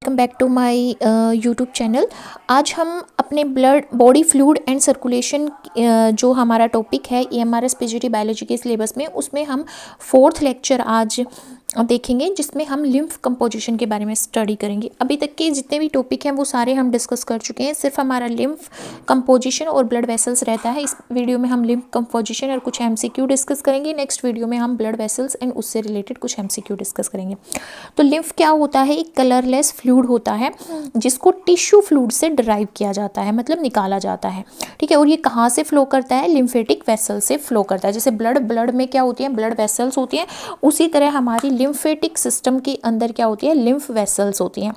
Welcome back to my YouTube channel. आज हम अपने blood body fluid and circulation जो हमारा टॉपिक है EMRS PGT बायोलॉजी के सिलेबस में, उसमें हम 4th लेक्चर आज देखेंगे, जिसमें हम लिम्फ कंपोजिशन के बारे में स्टडी करेंगे। अभी तक के जितने भी टॉपिक हैं वो सारे हम डिस्कस कर चुके हैं, सिर्फ हमारा लिम्फ कंपोजिशन और ब्लड वेसल्स रहता है। इस वीडियो में हम लिम्फ कंपोजिशन और कुछ MCQ डिस्कस करेंगे। नेक्स्ट वीडियो में हम ब्लड वेसल्स एंड उससे रिलेटेड कुछ MCQ डिस्कस करेंगे। तो लिम्फ क्या होता है? एक कलरलेस फ्लूइड होता है जिसको टिश्यू फ्लूइड से डिराइव किया जाता है, मतलब निकाला जाता है। ठीक है, और ये कहाँ से फ्लो करता है? लिम्फेटिक वेसल से फ्लो करता है। जैसे ब्लड में क्या होती है? ब्लड वेसल्स होती हैं। उसी तरह हमारी लिम्फेटिक सिस्टम के अंदर क्या होती है? लिम्फ वेसल्स होती हैं।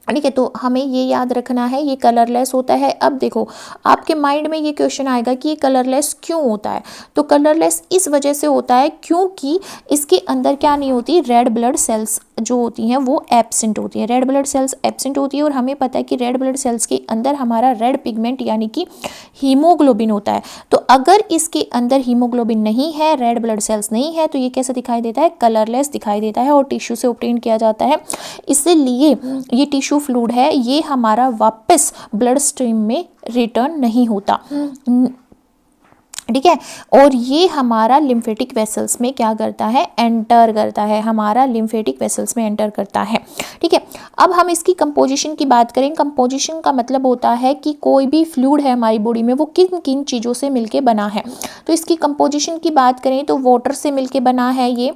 ठीक है, तो हमें ये याद रखना है, ये कलरलेस होता है। अब देखो, आपके माइंड में ये क्वेश्चन आएगा कि ये कलरलेस क्यों होता है? तो कलरलेस इस वजह से होता है क्योंकि इसके अंदर क्या नहीं होती? रेड ब्लड सेल्स जो होती हैं वो एब्सेंट होती हैं। रेड ब्लड सेल्स एब्सेंट होती है, और हमें पता है कि रेड ब्लड सेल्स के अंदर हमारा रेड पिगमेंट यानी कि हीमोग्लोबिन होता है। तो अगर इसके अंदर हीमोग्लोबिन नहीं है, रेड ब्लड सेल्स नहीं है, तो ये कैसा दिखाई देता है? कलरलेस दिखाई देता है, और टिश्यू से ऑब्टेन किया जाता है। इसलिए ये टिश्यू फ्लूइड है, ये हमारा वापस ब्लड स्ट्रीम में रिटर्न नहीं होता। ठीक है, और ये हमारा लिम्फेटिक वेसल्स में क्या करता है? एंटर करता है, हमारा लिम्फेटिक वेसल्स में एंटर करता है। ठीक है, अब हम इसकी कंपोजिशन की बात करें। कंपोजिशन का मतलब होता है कि कोई भी फ्लूइड है हमारी बॉडी में, वो किन किन चीज़ों से मिलके बना है। तो इसकी कंपोजिशन की बात करें तो वाटर से मिलके बना है ये।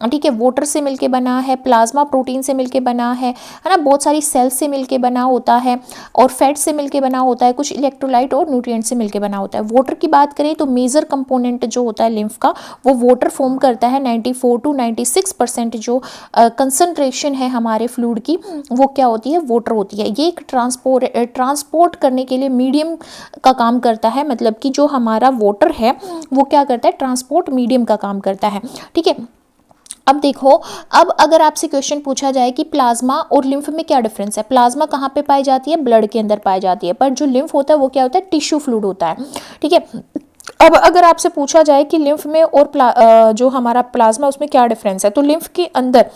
ठीक है, वाटर से मिलके बना है, प्लाज्मा प्रोटीन से मिलके बना है ना, बहुत सारी सेल्स से मिलके बना होता है, और फैट से मिलके बना होता है, कुछ इलेक्ट्रोलाइट और न्यूट्रिएंट से मिलके बना होता है। वाटर की बात करें तो मेजर कंपोनेंट जो होता है लिम्फ का, वो वाटर फॉर्म करता है। 94 to 96% जो कंसंट्रेशन है हमारे फ्लूइड की, वो क्या होती है? वाटर होती है। ये एक ट्रांसपोर्ट करने के लिए मीडियम का काम करता है, मतलब कि जो हमारा वाटर है वो क्या करता है? ट्रांसपोर्ट मीडियम का काम करता है। ठीक है, अब देखो, अब अगर आपसे क्वेश्चन पूछा जाए कि प्लाज्मा और लिम्फ में क्या डिफरेंस है? प्लाज्मा कहाँ पे पाई जाती है? ब्लड के अंदर पाई जाती है, पर जो लिम्फ होता है वो क्या होता है? टिश्यू फ्लूइड होता है। ठीक है, अब अगर आपसे पूछा जाए कि लिम्फ में और जो हमारा प्लाज्मा, उसमें क्या डिफरेंस है, तो लिम्फ के अंदर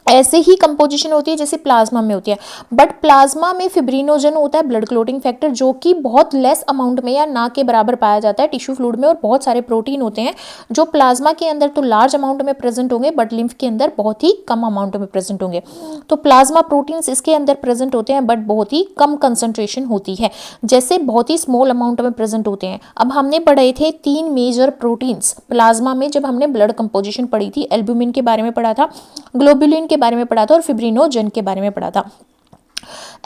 ऐसे ही कंपोजिशन होती है जैसे प्लाज्मा में होती है, बट प्लाज्मा में फिब्रिनोजन होता है, ब्लड क्लोटिंग फैक्टर, जो कि बहुत लेस अमाउंट में या ना के बराबर पाया जाता है टिश्यू फ्लूइड में। और बहुत सारे प्रोटीन होते हैं जो प्लाज्मा के अंदर तो लार्ज अमाउंट में प्रेजेंट होंगे, बट लिम्फ के अंदर बहुत ही कम अमाउंट में प्रेजेंट होंगे। तो प्लाज्मा प्रोटीन्स इसके अंदर प्रेजेंट होते हैं, बट बहुत ही कम कंसंट्रेशन होती है, जैसे बहुत ही स्मॉल अमाउंट में प्रेजेंट होते हैं। अब हमने पढ़े थे 3 मेजर प्रोटीन्स प्लाज्मा में, जब हमने ब्लड कंपोजिशन पढ़ी थी। एल्ब्यूमिन के बारे में पढ़ा था, ग्लोबुलिन के बारे में पढ़ा था, और फिब्रिनोजन के बारे में पढ़ा था।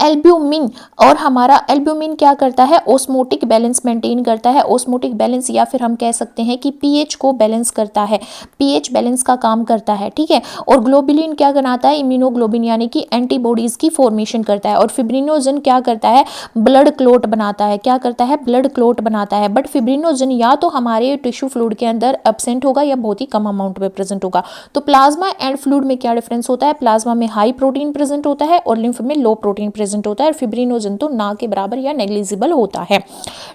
एल्ब्यूमिन, और हमारा एल्ब्यूमिन क्या करता है? ओस्मोटिक बैलेंस मेंटेन करता है। ओस्मोटिक बैलेंस, या फिर हम कह सकते हैं कि पीएच को बैलेंस करता है, पीएच बैलेंस का काम करता है। ठीक है, और ग्लोबुलिन क्या बनाता है? इम्यूनोग्लोबिन यानी कि एंटीबॉडीज की फॉर्मेशन करता है। और फिब्रिनोजन क्या करता है? ब्लड क्लोट बनाता है। क्या करता है? ब्लड क्लोट बनाता है। बट फिब्रिनोजन या तो हमारे टिश्यू फ्लूइड के अंदर एब्सेंट होगा या बहुत ही कम अमाउंट में प्रेजेंट होगा। तो प्लाज्मा एंड फ्लूइड में क्या डिफरेंस होता है? प्लाज्मा में हाई प्रोटीन प्रेजेंट होता है, और लिम्फ में लो प्रोटीन प्रेजेंट होता है, और फिब्रिनोजन तो ना के बराबर या नेग्लिजिबल होता है।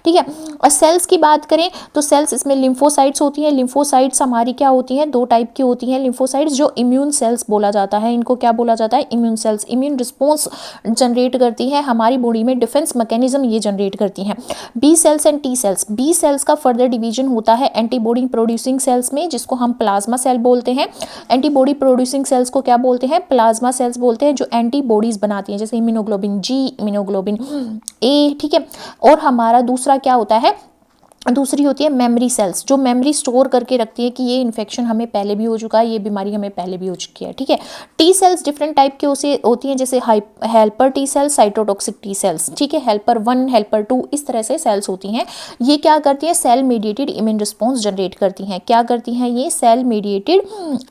ठीक है, और सेल्स की बात करें तो सेल्स, इसमें लिम्फोसाइट्स होती हैं। लिम्फोसाइट्स हमारी क्या होती हैं? 2 टाइप की होती हैं लिम्फोसाइट्स, जो इम्यून सेल्स बोला जाता है। इनको क्या बोला जाता है? Immune cells. Immune response generate करती है हमारी बॉडी में, डिफेंस मैकेनिज्म ये जनरेट करती हैं। B cells and T cells. B cells का फर्दर डिवीजन होता है एंटीबॉडी प्रोड्यूसिंग सेल्स में, जिसको हम प्लाज्मा सेल बोलते हैं। एंटीबॉडी प्रोड्यूसिंग सेल्स को क्या बोलते हैं? प्लाज्मा सेल्स बोलते हैं, जो एंटीबॉडीज बनाती हैं, जैसे इम्यूनोग्लोबिन जी, इम्यूनोग्लोबिन ए। ठीक है, और हमारा दूसरा क्या होता है? दूसरी होती है मेमोरी सेल्स, जो मेमोरी स्टोर करके रखती है कि ये इन्फेक्शन हमें पहले भी हो चुका है, ये बीमारी हमें पहले भी हो चुकी है। ठीक है, टी सेल्स डिफरेंट टाइप की होती हैं, जैसे helper T cells, cytotoxic T cells. ठीक है, हेल्पर 1, हेल्पर 2, इस तरह से सेल्स होती हैं। ये क्या करती हैं? Cell mediated immune response generate करती हैं। क्या करती हैं ये? Cell mediated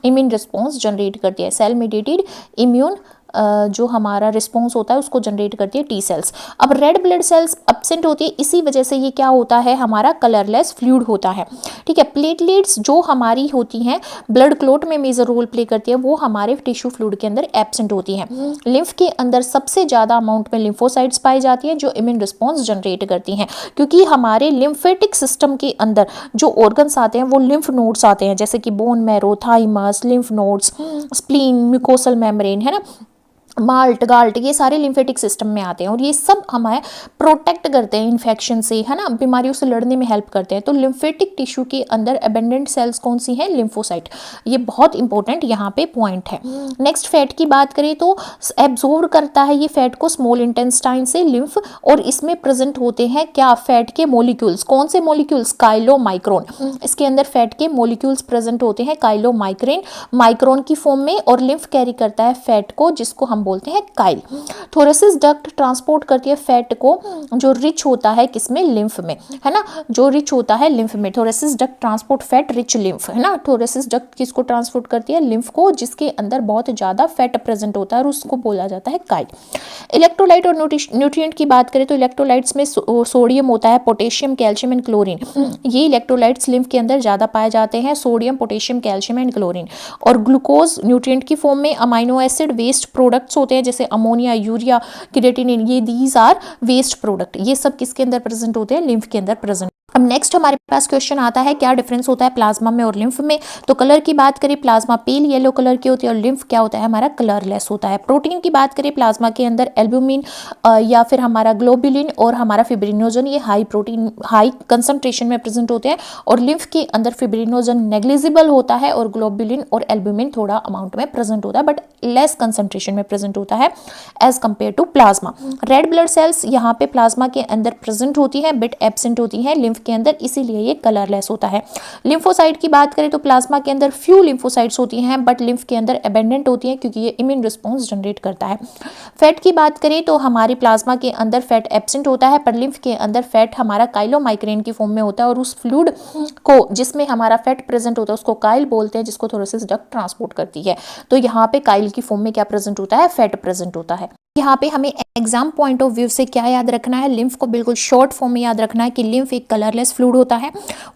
immune response generate करती है। सेल मीडिएटेड इम्यून जो हमारा रिस्पॉन्स होता है उसको जनरेट करती है टी सेल्स। अब रेड ब्लड सेल्स एब्सेंट होती है, इसी वजह से ये क्या होता है? हमारा कलरलेस फ्लूइड होता है। ठीक है, प्लेटलेट्स जो हमारी होती हैं, ब्लड क्लोट में मेजर रोल प्ले करती है, वो हमारे टिश्यू फ्लूइड के अंदर एब्सेंट होती हैं। लिम्फ के अंदर सबसे ज़्यादा अमाउंट में लिम्फोसाइट्स पाई जाती हैं, जो इम्यून रिस्पॉन्स जनरेट करती हैं, क्योंकि हमारे लिम्फेटिक सिस्टम के अंदर जो ऑर्गन्स आते हैं वो लिम्फ नोड्स आते हैं, जैसे कि bone marrow, thymus, lymph nodes, spleen, mucosal membrane, है ना। माल्ट गाल्ट ये सारे लिम्फेटिक सिस्टम में आते हैं और ये सब हमें प्रोटेक्ट करते हैं इन्फेक्शन से, है ना, बीमारियों से लड़ने में हेल्प करते हैं। तो लिम्फेटिक टिश्यू के अंदर अबेंडेंट सेल्स कौन सी हैं? लिम्फोसाइट। ये बहुत इंपॉर्टेंट यहाँ पे पॉइंट है। नेक्स्ट फैट की बात करें तो एब्जॉर्ब करता है ये फैट को स्मॉल इंटेस्टाइन से लिम्फ, और इसमें प्रेजेंट होते हैं क्या? फैट के मॉलिक्यूल्स। कौन से मॉलिक्यूल्स? काइलोमाइक्रोन। इसके अंदर फैट के मॉलिक्यूल्स प्रेजेंट होते हैं काइलोमाइक्रोन माइक्रोन की फॉर्म में, और लिम्फ कैरी करता है फैट को जिसको हम बोलते हैं काइल। थोरेसिस डक्ट ट्रांसपोर्ट करती है फैट को जो रिच होता है किसमें? लिम्फ में, है ना, जो रिच होता है लिम्फ में। Thoracic duct transport fat rich lymph, है ना। थोरेसिस डक्ट किसको ट्रांसपोर्ट करती है? लिम्फ को, जिसके अंदर बहुत ज्यादा फैट प्रेजेंट होता है और उसको बोला जाता है काइल। इलेक्ट्रोलाइट और न्यूट्रिएंट की बात करें तो इलेक्ट्रोलाइट्स में सोडियम होता है, पोटेशियम, कैल्शियम एंड क्लोरीन। ये इलेक्ट्रोलाइट्स लिम्फ के अंदर ज्यादा पाए जाते हैं, sodium, potassium, calcium and chlorine. और ग्लूकोज न्यूट्रिएंट की फॉर्म में, अमाइनो एसिड वेस्ट प्रोडक्ट्स होते हैं जैसे अमोनिया, यूरिया, क्रिएटिनिन, ये दीज आर वेस्ट प्रोडक्ट। ये सब किसके अंदर प्रेजेंट होते हैं? लिम्फ के अंदर प्रेजेंट। अब नेक्स्ट हमारे पास क्वेश्चन आता है क्या डिफरेंस होता है प्लाज्मा में और लिम्फ में? तो कलर की बात करें, प्लाज्मा पेल येलो कलर की होती है और लिम्फ क्या होता है? हमारा कलरलेस होता है। प्रोटीन की बात करें, प्लाज्मा के अंदर एल्ब्यूमिन या फिर हमारा ग्लोबुलिन और हमारा फिब्रिनोजन, ये हाई प्रोटीन हाई कंसंट्रेशन में प्रेजेंट होते हैं, और लिम्फ के अंदर फिब्रिनोजन नेग्लिजिबल होता है और ग्लोबुलिन और एल्ब्यूमिन थोड़ा अमाउंट में प्रेजेंट होता है बट लेस कंसंट्रेशन में प्रेजेंट होता है as compare to plasma. Red blood cells यहाँ पे प्लाज्मा के अंदर प्रेजेंट होती है बट एब्सेंट होती है लिम्फ के अंदर, इसीलिए ये कलरलेस होता है। लिम्फोसाइट की बात करें तो प्लाज्मा के अंदर फ्यू लिम्फोसाइट्स होती हैं बट लिम्फ के अंदर अबेंडेंट होती हैं क्योंकि ये इम्यून रिस्पॉन्स जनरेट करता है। फैट की बात करें तो हमारी प्लाज्मा के अंदर फैट एब्सेंट होता है पर लिम्फ के अंदर फैट हमारा काइलोमाइक्रेन की फॉर्म में होता है, और उस फ्लूइड को जिसमें हमारा फैट प्रेजेंट होता है उसको काइल बोलते हैं, जिसको थोरेसिस डक्ट ट्रांसपोर्ट करती है। तो यहाँ पे काइल की फॉर्म में क्या प्रेजेंट होता है? फैट प्रेजेंट होता है। यहाँ पे हमें एग्जाम पॉइंट ऑफ व्यू से क्या याद रखना है? लिम्फ को बिल्कुल शॉर्ट फॉर्म में याद रखना है कि लिम्फ एक कलरलेस फ्लूइड होता है,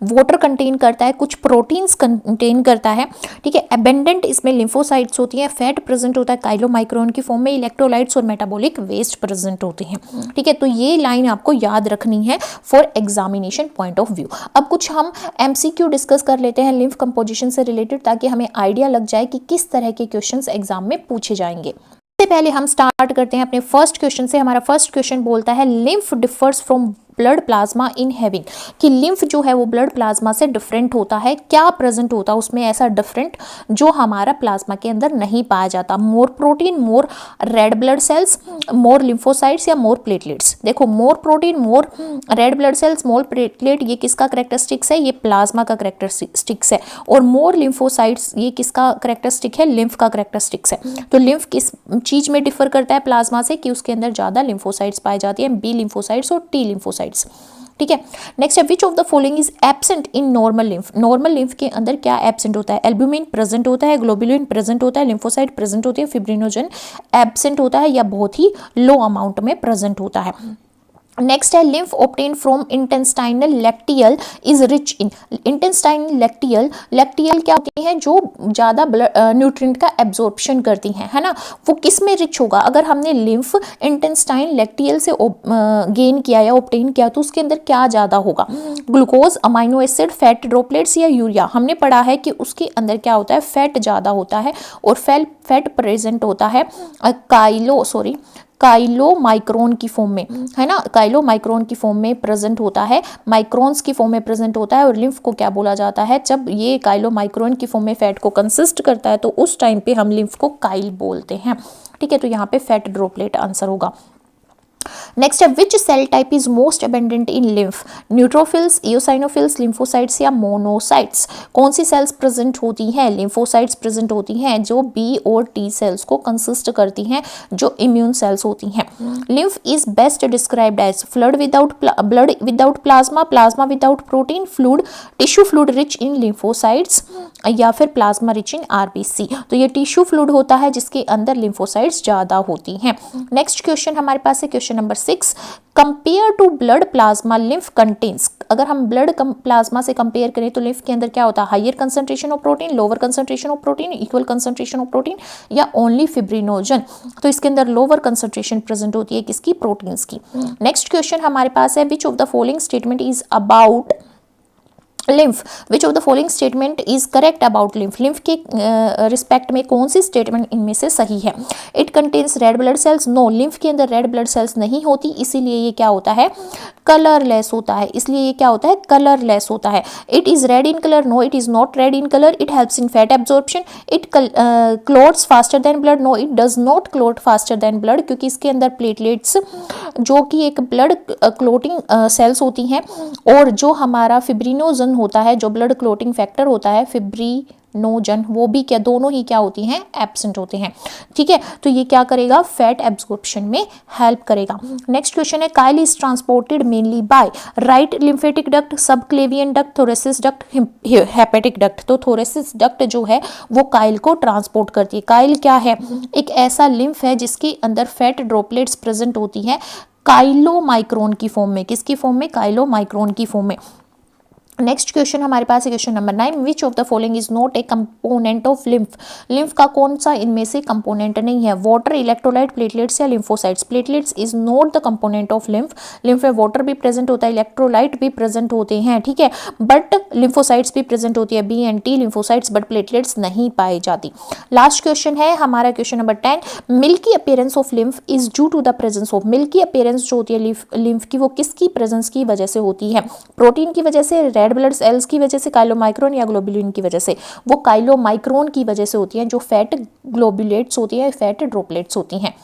वाटर कंटेन करता है, कुछ प्रोटीन्स कंटेन करता है, ठीक है। अबेंडेंट इसमें लिम्फोसाइट्स होती हैं, फैट प्रेजेंट होता है काइलोमाइक्रोन की फॉर्म में, इलेक्ट्रोलाइट्स और मेटाबॉलिक वेस्ट प्रेजेंट होते हैं, ठीक है। तो ये लाइन आपको याद रखनी है for examination point of view. अब कुछ हम MCQ डिस्कस कर लेते हैं लिम्फ कंपोजिशन से रिलेटेड, ताकि हमें आइडिया लग जाए कि किस तरह के क्वेश्चंस एग्जाम में पूछे जाएंगे। सबसे पहले हम स्टार्ट करते हैं अपने फर्स्ट क्वेश्चन से। हमारा फर्स्ट क्वेश्चन बोलता है lymph differs from blood plasma in having, कि लिम्फ जो है वो ब्लड प्लाज्मा से डिफरेंट होता है, क्या प्रेजेंट होता है उसमें ऐसा डिफरेंट जो हमारा प्लाज्मा के अंदर नहीं पाया जाता? मोर प्रोटीन, मोर रेड ब्लड सेल्स, मोर लिम्फोसाइट्स या मोर प्लेटलेट्स? देखो, मोर प्रोटीन, मोर रेड ब्लड सेल्स, मोर प्लेटलेट, ये किसका करेक्टरिस्टिक्स है? ये प्लाज्मा का करेक्टरिस्टिक्स है। और मोर लिम्फोसाइट्स, ये किसका करेक्टरिस्टिक है? लिम्फ का करेक्टरिस्टिक्स है। तो लिम्फ किस चीज में डिफर करता है प्लाज्मा से? कि उसके अंदर ज्यादा लिम्फोसाइट्स पाई जाती है, बी लिम्फोसाइट्स और टी लिम्फोसाइट्स, ठीक है। नेक्स्ट है which of the following is absent in normal lymph? Normal lymph के अंदर क्या एब्सेंट होता है? एल्ब्यूमिन प्रेजेंट होता है, ग्लोबुलिन प्रेजेंट होता है, लिम्फोसाइट प्रेजेंट होती है, फिब्रिनोजन एब्सेंट होता है या बहुत ही लो अमाउंट में प्रेजेंट होता है। नेक्स्ट है lymph obtain from intestinal lacteal is rich in. Intestinal lacteal क्या होती हैं? जो ज़्यादा न्यूट्रिएंट का एब्जॉर्प्शन करती हैं, है ना। वो किस में रिच होगा? अगर हमने लिम्फ इंटेस्टाइन लैक्टियल से गेन किया या ऑब्टेन किया तो उसके अंदर क्या ज़्यादा होगा? Glucose, amino acid, fat droplets या यूरिया? हमने पढ़ा है कि उसके अंदर क्या होता है? फैट ज़्यादा होता है और फैट प्रेजेंट होता है काइलोमाइक्रोन की फॉर्म में, है ना। काइलोमाइक्रोन की फॉर्म में प्रेजेंट होता है, माइक्रोन्स की फॉर्म में प्रेजेंट होता है। और लिम्फ को क्या बोला जाता है? जब ये काइलोमाइक्रोन की फॉर्म में फैट को कंसिस्ट करता है तो उस टाइम पे हम लिम्फ को काइल बोलते हैं, ठीक है। तो यहाँ पे फैट ड्रॉपलेट आंसर होगा। नेक्स्ट है which cell type is most abundant in lymph? Neutrophils, eosinophils, lymphocytes या मोनोसाइट्स? कौन सी सेल्स प्रेजेंट होती हैं? लिम्फोसाइट्स प्रेजेंट होती हैं जो बी और टी सेल्स को कंसिस्ट करती हैं, जो इम्यून सेल्स होती हैं। Lymph is best described as blood without plasma, plasma without protein, fluid, tissue fluid rich in lymphocytes या फिर प्लाज्मा रिच इन RBC। तो ये टिश्यू फ्लूइड होता है जिसके अंदर लिम्फोसाइट्स ज्यादा होती हैं। नेक्स्ट क्वेश्चन हमारे पास है question number 6, compare to blood plasma lymph contains. अगर हम ब्लड प्लाज्मा से कंपेयर करें तो लिम्फ के अंदर क्या होता है? Higher concentration of protein, lower concentration of protein, equal concentration of protein या ओनली फिब्रिनोजन? तो इसके अंदर लोअर कंसंट्रेशन प्रेजेंट होती है, किसकी? प्रोटीन्स की। नेक्स्ट क्वेश्चन हमारे पास है which of the following statement is about lymph, which of the following statement is correct about lymph, lymph के रिस्पेक्ट में कौन सी स्टेटमेंट इनमें से सही है। It contains red blood cells, no, lymph के अंदर रेड ब्लड सेल्स नहीं होती, इसीलिए ये क्या होता है, कलरलेस होता है, इसलिए ये क्या होता है, कलरलेस होता है। It is red in colour, no it is not red in colour. It helps in fat absorption, it clots faster than blood, no it does not clot faster than blood, क्योंकि इसके अंदर platelets जो कि एक blood clotting sales होती हैं, और जो हमारा फिब्रिनोजन होता है, जो ब्लड क्लोटिंग फैक्टर होता है, फिब्रिनोजन, वो भी क्या, दोनों ही क्या होती हैं, एब्सेंट होते हैं। ठीक है, तो ये क्या करेगा, फैट एब्जॉर्प्शन में हेल्प करेगा। नेक्स्ट क्वेश्चन है, Kyle is transported mainly by right lymphatic duct, subclavian duct, thoracic duct, hepatic duct. तो थोरेसिस डक्ट जो है वो काइल को ट्रांसपोर्ट करती है। काइल क्या है, एक ऐसा लिम्फ है जिसके अंदर फैट ड्रॉपलेट्स प्रेजेंट होती है काइलोमाइक्रोन की फॉर्म में, किसकी फॉर्म में, काइलोमाइक्रोन की फॉर्म में। नेक्स्ट क्वेश्चन हमारे पास है question number 9, which of the following is not a component of lymph, lymph का कौन सा इनमें से कंपोनेंट नहीं है, वाटर, इलेक्ट्रोलाइट, प्लेटलेट्स या lymphocytes. Platelets is not the component of lymph, lymph में वाटर भी प्रेजेंट होता है, इलेक्ट्रोलाइट भी प्रेजेंट होते हैं, ठीक है, बट लिम्फोसाइट्स भी प्रेजेंट होती है, B and T lymphocytes, but platelets नहीं पाई जाती। लास्ट क्वेश्चन है हमारा question number 10, milky appearance of lymph is due to the presence of, milky appearance जो होती है लिम्फ की, वो किसकी प्रेजेंस की वजह से होती है, प्रोटीन की वजह से, रेड ब्लड सेल्स की वजह से, काइलोमाइक्रोन या ग्लोबुलिन की वजह से। वो काइलोमाइक्रोन की वजह से होती हैं, जो फैट ग्लोबुलेट्स होती है, फैट ड्रॉपलेट्स होती हैं।